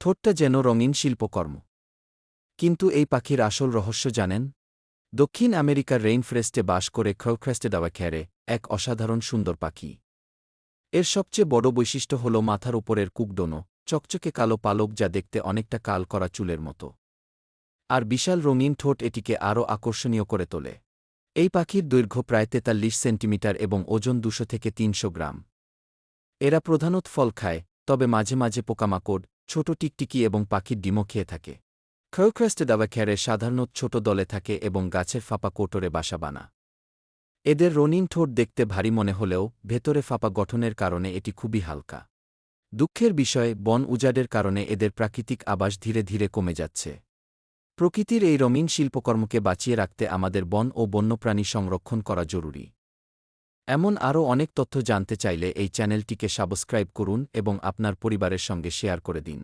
ঠোঁটটা যেন রঙিন শিল্পকর্ম। কিন্তু এই পাখির আসল রহস্য জানেন? দক্ষিণ আমেরিকার রেইনফরেস্টে বাস করে ক্রেস্টেড আওয়াখ্যারে, এক অসাধারণ সুন্দর পাখি। এর সবচেয়ে বড় বৈশিষ্ট্য হল মাথার উপরের কুকডোনো, চকচকে কালো পালক যা দেখতে অনেকটা কাল করা চুলের মতো। আর বিশাল রঙিন ঠোঁট এটিকে আরও আকর্ষণীয় করে তোলে। এই পাখির দৈর্ঘ্য প্রায় ৪৩ সেন্টিমিটার এবং ওজন ২০০ থেকে ৩০০ গ্রাম। এরা প্রধানত ফল খায়, তবে মাঝে মাঝে পোকামাকড়, ছোট টিকটিকি এবং পাখির ডিমও খেয়ে থাকে। ক্রেস্টেড আওয়াখ্যারে সাধারণত ছোট দলে থাকে এবং গাছের ফাঁপা কোটরে বাসা বানা। এদের রঙিন ঠোঁট দেখতে ভারী মনে হলেও ভেতরে ফাঁপা গঠনের কারণে এটি খুবই হালকা। দুঃখের বিষয়, বন উজাড়ের কারণে এদের প্রাকৃতিক আবাস ধীরে ধীরে কমে যাচ্ছে। প্রকৃতির এই রঙিন শিল্পকর্মকে বাঁচিয়ে রাখতে আমাদের বন ও বন্যপ্রাণী সংরক্ষণ করা জরুরি। এমন আরও অনেক তথ্য জানতে চাইলে এই চ্যানেলটিকে সাবস্ক্রাইব করুন এবং আপনার পরিবারের সঙ্গে শেয়ার করে দিন।